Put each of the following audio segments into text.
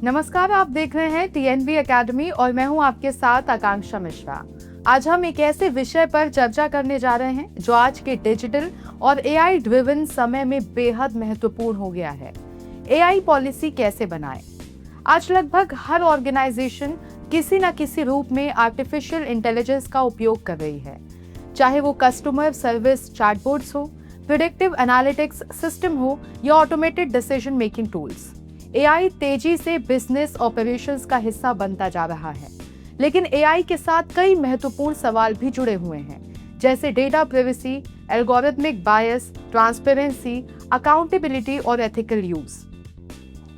नमस्कार, आप देख रहे हैं टीएनवी एकेडमी और मैं हूं आपके साथ आकांक्षा मिश्रा। आज हम एक ऐसे विषय पर चर्चा करने जा रहे हैं जो आज के डिजिटल और एआई ड्रिवन समय में बेहद महत्वपूर्ण हो गया है। एआई पॉलिसी कैसे बनाएं? आज लगभग हर ऑर्गेनाइजेशन किसी न किसी रूप में आर्टिफिशियल इंटेलिजेंस का उपयोग कर रही है, चाहे वो कस्टमर सर्विस चैटबॉट्स हो, प्रेडिक्टिव एनालिटिक्स सिस्टम हो या automated decision making tools. AI तेजी से बिजनेस ऑपरेशंस का हिस्सा बनता जा रहा है, लेकिन एआई के साथ कई महत्वपूर्ण सवाल भी जुड़े हुए हैं, जैसे डेटा प्राइवेसी, एल्गोरिथमिक बायस, ट्रांसपेरेंसी, अकाउंटेबिलिटी और एथिकल यूज।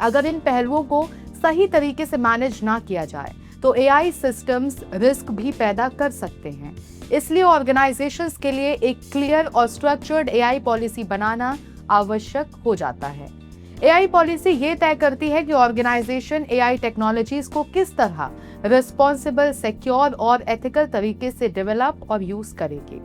अगर इन पहलुओं को सही तरीके से मैनेज ना किया जाए तो एआई सिस्टम्स रिस्क भी पैदा कर सकते हैं। इसलिए ऑर्गेनाइजेशंस के लिए एक क्लियर और स्ट्रक्चर्ड एआई पॉलिसी बनाना आवश्यक हो जाता है। एआई पॉलिसी ये तय करती है कि ऑर्गेनाइजेशन एआई टेक्नोलॉजीज को किस तरह रिस्पॉन्सिबल, सिक्योर और एथिकल तरीके से डेवलप और यूज करेगी।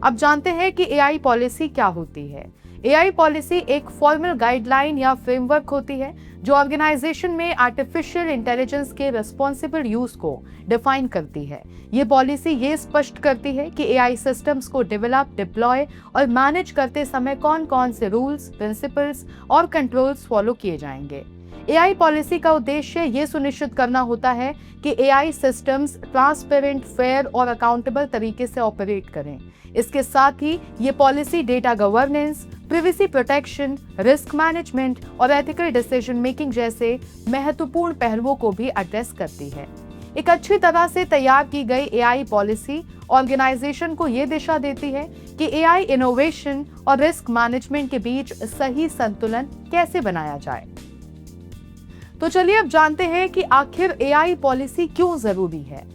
अब जानते हैं कि एआई पॉलिसी क्या होती है। एआई पॉलिसी एक फॉर्मल गाइडलाइन या फ्रेमवर्क होती है जो ऑर्गेनाइजेशन में आर्टिफिशियल इंटेलिजेंस के रिस्पॉन्सिबल यूज को डिफाइन करती है। ये पॉलिसी ये स्पष्ट करती है कि एआई सिस्टम्स को डेवलप, डिप्लॉय और मैनेज करते समय कौन कौन से रूल्स, प्रिंसिपल्स और कंट्रोल्स फॉलो किए जाएंगे। एआई पॉलिसी का उद्देश्य ये सुनिश्चित करना होता है कि एआई सिस्टम्स ट्रांसपेरेंट, फेयर और अकाउंटेबल तरीके से ऑपरेट करें। इसके साथ ही ये policy data governance, privacy protection, risk management और एथिकल डिसीजन मेकिंग जैसे महत्वपूर्ण पहलुओं को भी एड्रेस करती है। एक अच्छी तरह से तैयार की गई एआई पॉलिसी ऑर्गेनाइजेशन को ये दिशा देती है कि एआई इनोवेशन और रिस्क मैनेजमेंट के बीच सही संतुलन कैसे बनाया जाए। तो चलिए अब जानते हैं कि आखिर एआई पॉलिसी क्यों जरूरी है।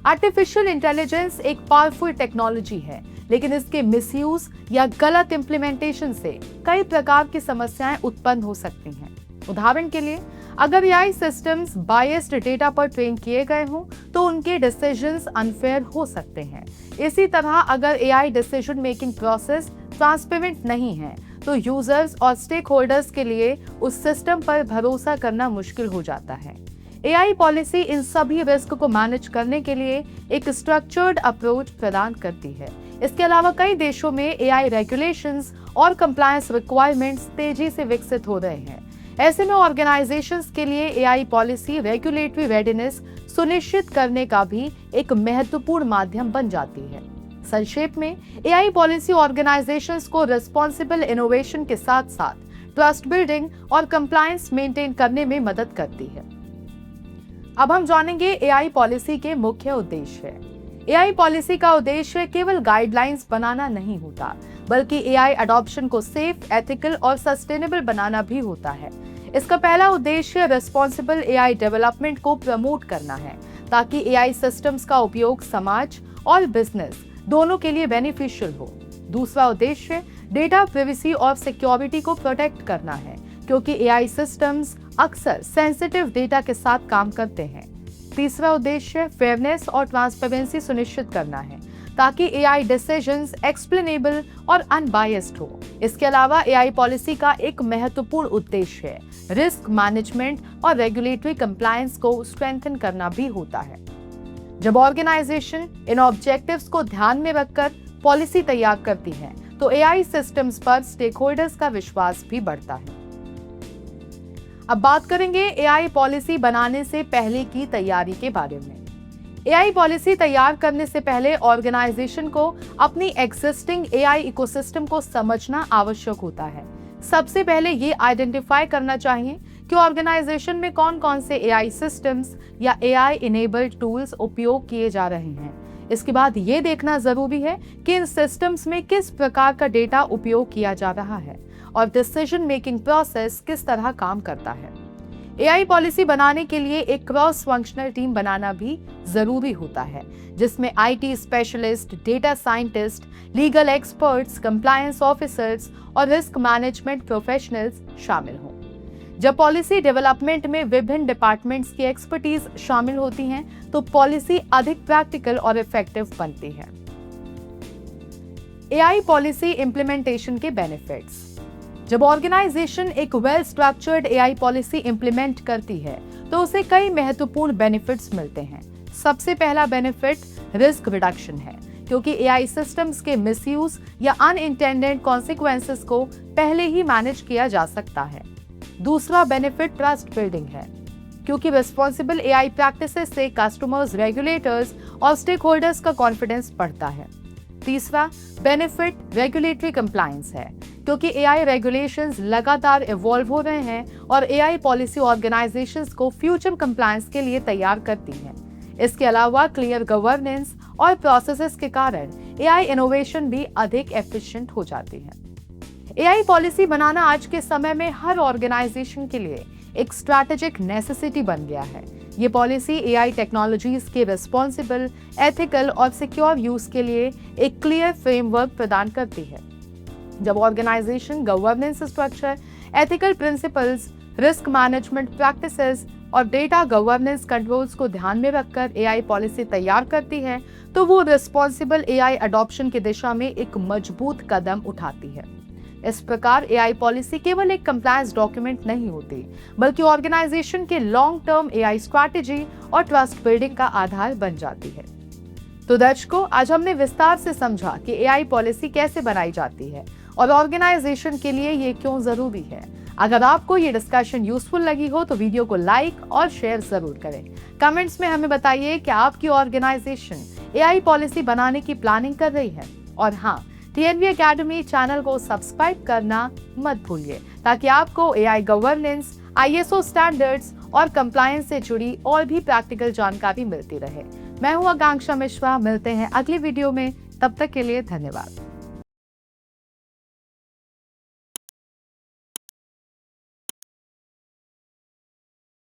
आर्टिफिशियल इंटेलिजेंस एक पावरफुल टेक्नोलॉजी है, लेकिन इसके मिसयूज या गलत इंप्लीमेंटेशन से कई प्रकार की समस्याएं उत्पन्न हो सकती हैं। उदाहरण के लिए, अगर एआई सिस्टम्स बायस्ड डेटा पर ट्रेन किए गए हों तो उनके डिसीजंस अनफेयर हो सकते हैं। इसी तरह अगर AI decision making process transparent नहीं है तो यूजर्स और स्टेक होल्डर्स के लिए उस सिस्टम पर भरोसा करना मुश्किल हो जाता है। एआई पॉलिसी इन सभी रिस्क को मैनेज करने के लिए एक स्ट्रक्चर्ड अप्रोच प्रदान करती है। इसके अलावा कई देशों में एआई रेगुलेशंस और कंप्लायंस रिक्वायरमेंट्स तेजी से विकसित हो रहे हैं। ऐसे में ऑर्गेनाइजेशंस के लिए एआई पॉलिसी रेगुलेटरी रेडीनेस सुनिश्चित करने का भी एक महत्वपूर्ण माध्यम बन जाती है। संक्षेप में, एआई पॉलिसी ऑर्गेनाइजेशंस को रिस्पॉन्सिबल इनोवेशन के साथ साथ ट्रस्ट बिल्डिंग और कंप्लायंस मेंटेन करने में मदद करती है। अब हम जानेंगे एआई पॉलिसी के मुख्य उद्देश्य। एआई पॉलिसी का उद्देश्य केवल गाइडलाइंस बनाना नहीं होता, बल्कि एआई अडॉप्शन को सेफ, एथिकल और सस्टेनेबल बनाना भी होता है। इसका पहला उद्देश्य रिस्पॉन्सिबल एआई डेवलपमेंट को प्रमोट करना है, ताकि एआई सिस्टम्स का उपयोग समाज और बिजनेस दोनों के लिए बेनिफिशियल हो। दूसरा उद्देश्य डेटा प्राइवेसी और सिक्योरिटी को प्रोटेक्ट करना है, क्योंकि एआई सिस्टम्स अक्सर सेंसिटिव डेटा के साथ काम करते हैं। तीसरा उद्देश्य फेयरनेस और ट्रांसपेरेंसी सुनिश्चित करना है, ताकि एआई डिसीजंस एक्सप्लेनेबल और अनबायस्ड हो। इसके अलावा एआई पॉलिसी का एक महत्वपूर्ण उद्देश्य रिस्क मैनेजमेंट और रेगुलेटरी कंप्लायंस को स्ट्रेंथन करना भी होता है। जब ऑर्गेनाइजेशन इन ऑब्जेक्टिव्स को ध्यान में रखकर पॉलिसी तैयार करती है तो एआई सिस्टम्स पर स्टेक होल्डर्स का विश्वास भी बढ़ता है। अब बात करेंगे एआई पॉलिसी बनाने से पहले की तैयारी के बारे में। एआई पॉलिसी तैयार करने से पहले ऑर्गेनाइजेशन को अपनी एग्जिस्टिंग एआई इकोसिस्टम को समझना आवश्यक होता है। सबसे पहले ये आइडेंटिफाई करना चाहिए कि ऑर्गेनाइजेशन में कौन कौन से एआई सिस्टम्स या एआई इनेबल्ड टूल्स उपयोग किए जा रहे हैं। इसके बाद ये देखना जरूरी है कि इन सिस्टम्स में किस प्रकार का डेटा उपयोग किया जा रहा है और डिसीजन मेकिंग प्रोसेस किस तरह काम करता है। एआई पॉलिसी बनाने के लिए एक क्रॉस फंक्शनल टीम बनाना भी जरूरी होता है, जिसमें IT specialist, data scientist, legal experts, compliance officers और रिस्क मैनेजमेंट प्रोफेशनल्स शामिल हों। जब पॉलिसी डेवलपमेंट में विभिन्न डिपार्टमेंट्स की एक्सपर्टीज शामिल होती हैं, तो पॉलिसी अधिक प्रैक्टिकल और इफेक्टिव बनती है। एआई पॉलिसी इंप्लीमेंटेशन के बेनिफिट्स। जब ऑर्गेनाइजेशन एक well structured AI policy implement करती है तो उसे कई महत्वपूर्ण बेनिफिट्स मिलते हैं। सबसे पहला बेनिफिट रिस्क रिडक्शन है, क्योंकि एआई सिस्टम्स के मिसयूज या अनइंटेंडेड कॉन्सिक्वेंसेस को पहले ही मैनेज किया जा सकता है। दूसरा बेनिफिट ट्रस्ट बिल्डिंग है, क्योंकि रिस्पॉन्सिबल एआई प्रैक्टिसेस से कस्टमर्स, रेगुलेटर्स और स्टेक होल्डर्स का कॉन्फिडेंस बढ़ता है। तीसरा बेनिफिट रेगुलेटरी कंप्लायंस है, क्योंकि एआई रेगुलेशंस लगातार इवॉल्व हो रहे हैं और एआई पॉलिसी ऑर्गेनाइजेशंस को फ्यूचर कंप्लायंस के लिए तैयार करती हैं। इसके अलावा क्लियर गवर्नेंस और प्रोसेसेस के कारण एआई इनोवेशन भी अधिक एफिशिएंट हो जाती है। एआई पॉलिसी बनाना आज के समय में हर ऑर्गेनाइजेशन के लिए एक स्ट्रैटेजिक नेसेसिटी बन गया है। ये पॉलिसी एआई टेक्नोलॉजीज के रिस्पॉन्सिबल, एथिकल और सिक्योर यूज के लिए एक क्लियर फ्रेमवर्क प्रदान करती है। जब organisation governance structure, ethical principles, risk management practices और डेटा गवर्नेंस कंट्रोल्स को ध्यान में रखकर एआई पॉलिसी तैयार करती है, तो वो रिस्पॉन्सिबल एआई अडॉप्शन की दिशा में एक मजबूत कदम उठाती है। इस प्रकार एआई पॉलिसी केवल एक कंप्लायंस डॉक्यूमेंट नहीं होती, बल्कि ऑर्गेनाइजेशन के लॉन्ग टर्म एआई स्ट्रैटेजी और ट्रस्ट बिल्डिंग का आधार बन जाती है। तो दर्शकों, आज हमने विस्तार से समझा कि एआई पॉलिसी कैसे बनाई जाती है और ऑर्गेनाइजेशन के लिए ये क्यों जरूरी है। अगर आपको ये डिस्कशन यूजफुल लगी हो तो वीडियो को लाइक और शेयर जरूर करें। कमेंट्स में हमें बताइए कि आपकी ऑर्गेनाइजेशन एआई पॉलिसी बनाने की प्लानिंग कर रही है। और हाँ, टीएनवी एकेडमी चैनल को सब्सक्राइब करना मत भूलिए, ताकि आपको एआई गवर्नेंस, आईएसओ स्टैंडर्ड्स और कंप्लायंस से जुड़ी और भी प्रैक्टिकल जानकारी मिलती रहे। मैं हूं आकांक्षा मिश्रा, मिलते हैं अगली वीडियो में, तब तक के लिए धन्यवाद।